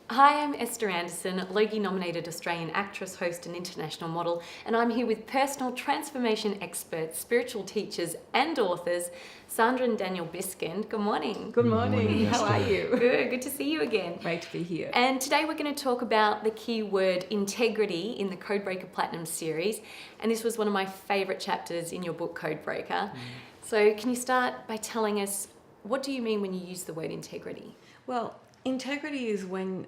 Hi, I'm Esther Anderson, Logie-nominated Australian actress, host and international model, and I'm here with personal transformation experts, spiritual teachers and authors, Sandra and Daniel Biskind. Good morning. Good morning. How are you? Good to see you again. Great to be here. And today we're going to talk about the key word integrity in the Codebreaker Platinum series, and this was one of my favourite chapters in your book Codebreaker. So can you start by telling us, what do you mean when you use the word integrity? Well, integrity is one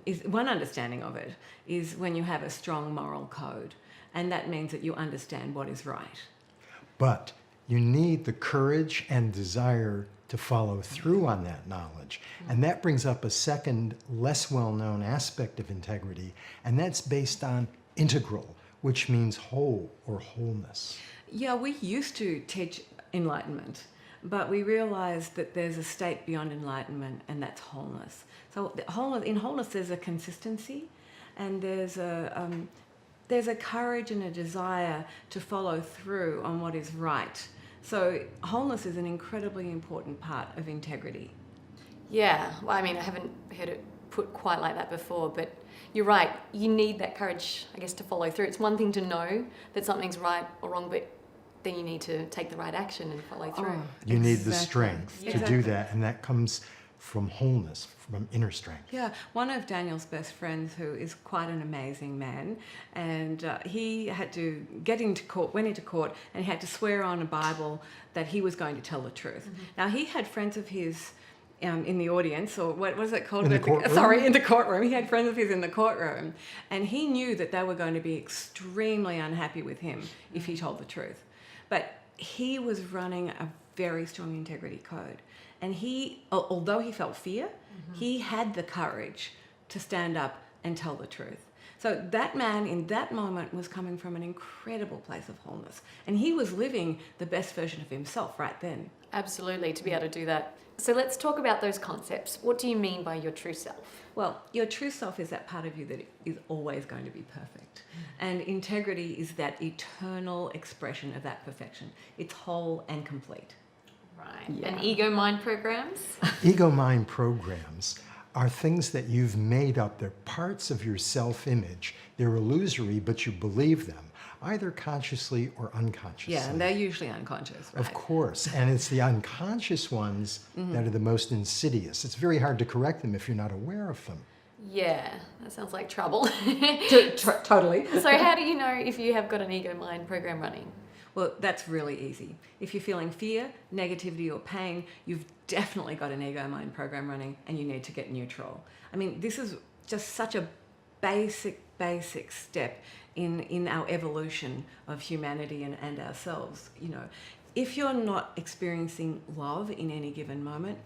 understanding of it is when you have a strong moral code, and that means that you understand what is right. But you need the courage and desire to follow through on that knowledge. And that brings up a second, less well-known aspect of integrity, and that's based on integral, which means whole or wholeness. Yeah, we used to teach enlightenment, but we realized that there's a state beyond enlightenment, and that's wholeness. So in wholeness, there's a consistency, and there's a courage and a desire to follow through on what is right. So wholeness is an incredibly important part of integrity. Yeah, well, I mean, I haven't heard it put quite like that before, but you're right. You need that courage, I guess, to follow through. It's one thing to know that something's right or wrong, but then you need to take the right action and follow through. Oh, You need the strength to Exactly. do that, and that comes from wholeness, from inner strength. Yeah, one of Daniel's best friends, who is quite an amazing man, and he had to went into court, and he had to swear on a Bible that he was going to tell the truth. Mm-hmm. Now, he had friends of his in the audience, or what was it called? In the courtroom? Sorry, in the courtroom. He had friends of his in the courtroom, and he knew that they were going to be extremely unhappy with him if he told the truth. But he was running a very strong integrity code. And he, although he felt fear, he had the courage to stand up and tell the truth. So that man in that moment was coming from an incredible place of wholeness. And he was living the best version of himself right then. Absolutely, to be able to do that. So let's talk about those concepts. What do you mean by your true self? Well, your true self is that part of you that is always going to be perfect. And integrity is that eternal expression of that perfection. It's whole and complete. Right. Yeah. And ego mind programs? Ego mind programs are things that you've made up. They're parts of your self-image. They're illusory, but you believe them, either consciously or unconsciously. Yeah, and they're usually unconscious, right? Of course, and it's the unconscious ones that are the most insidious. It's very hard to correct them if you're not aware of them. Yeah, that sounds like trouble. Totally. So how do you know if you have got an ego mind program running? Well, that's really easy. If you're feeling fear, negativity, or pain, you've definitely got an ego mind program running, and you need to get neutral. I mean, this is just such a basic step in our evolution of humanity and ourselves. You know, if you're not experiencing love in any given moment,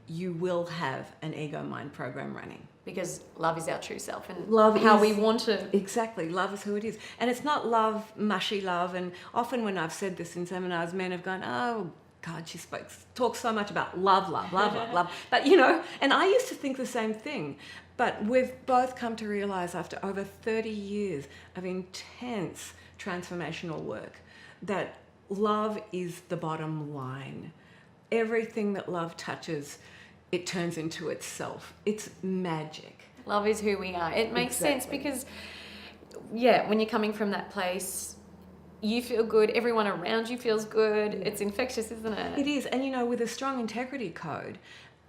you will have an ego mind program running. Because love is our true self and Love how is- we want to. Exactly. Love is who it is. And it's not love, mushy love. And often when I've said this in seminars, men have gone, oh, God, she talks so much about love. But, you know, and I used to think the same thing. But we've both come to realize after over 30 years of intense transformational work that love is the bottom line. Everything that love touches, it turns into itself. It's magic. Love is who we are. It makes sense Exactly. because, yeah, when you're coming from that place, you feel good, everyone around you feels good. It's infectious, isn't it? It is. And, you know, with a strong integrity code,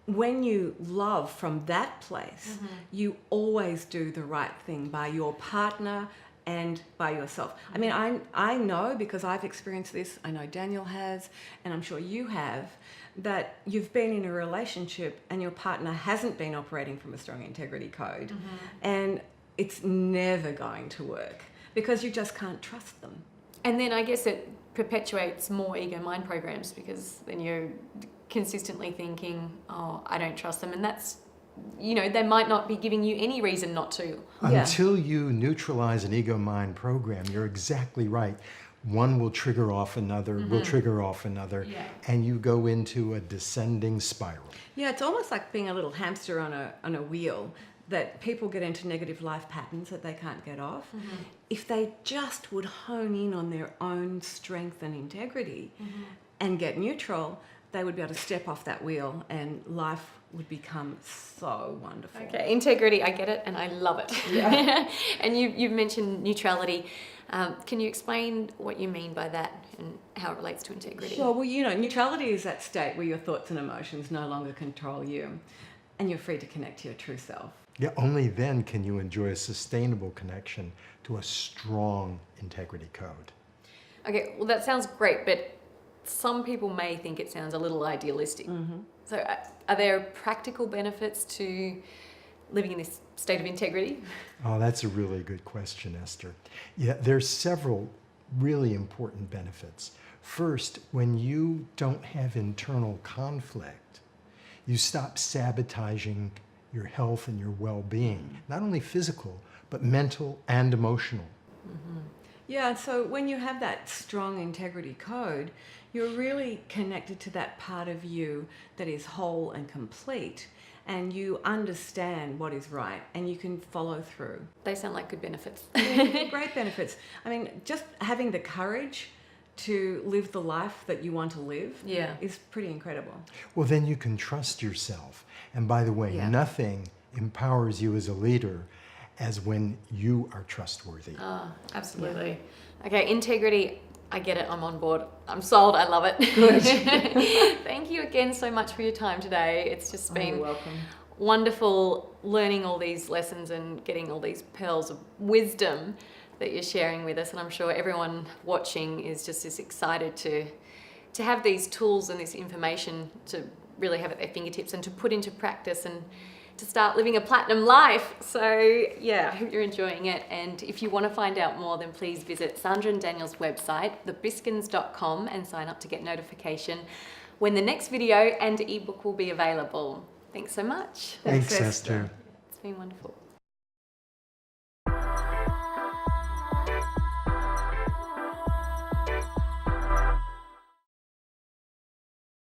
when you love from that place, you always do the right thing by your partner and by yourself. I mean, I know, because I've experienced this, I know Daniel has, and I'm sure you have, that you've been in a relationship and your partner hasn't been operating from a strong integrity code, and it's never going to work because you just can't trust them. And then I guess it perpetuates more ego mind programs because then you're consistently thinking, oh, I don't trust them. And that's, you know, they might not be giving you any reason not to. Yeah. Until you neutralize an ego mind program, you're exactly right. One will trigger off another, will trigger off another, and you go into a descending spiral. Yeah, it's almost like being a little hamster on a wheel, that people get into negative life patterns that they can't get off. If they just would hone in on their own strength and integrity and get neutral, they would be able to step off that wheel and life would become so wonderful. Okay, integrity, I get it, and I love it. Yeah. And you've mentioned neutrality. Can you explain what you mean by that and how it relates to integrity? Sure. Well, neutrality is that state where your thoughts and emotions no longer control you, and you're free to connect to your true self. Yeah, only then can you enjoy a sustainable connection to a strong integrity code. Okay, well, that sounds great, but some people may think it sounds a little idealistic. Mm-hmm. So are there practical benefits to living in this state of integrity? Oh, that's a really good question, Esther. Yeah, there's several really important benefits. First, when you don't have internal conflict, you stop sabotaging your health and your well-being, not only physical, but mental and emotional. Mm-hmm. Yeah, so when you have that strong integrity code, you're really connected to that part of you that is whole and complete, and you understand what is right, and you can follow through. They sound like good benefits. Great benefits. I mean, just having the courage to live the life that you want to live is pretty incredible. Well, then you can trust yourself. And by the way, Yeah. nothing empowers you as a leader as when you are trustworthy. Oh, absolutely. Okay, integrity, I get it, I'm on board. I'm sold, I love it. Good. Thank you again so much for your time today. It's just been You're welcome. wonderful learning all these lessons and getting all these pearls of wisdom that you're sharing with us. And I'm sure everyone watching is just as excited to have these tools and this information to really have at their fingertips and to put into practice and to start living a platinum life. So yeah, I hope you're enjoying it. And if you want to find out more, then please visit Sandra and Daniel's website, thebiskins.com, and sign up to get notification when the next video and ebook will be available. Thanks so much. Thanks, Esther. It's been wonderful.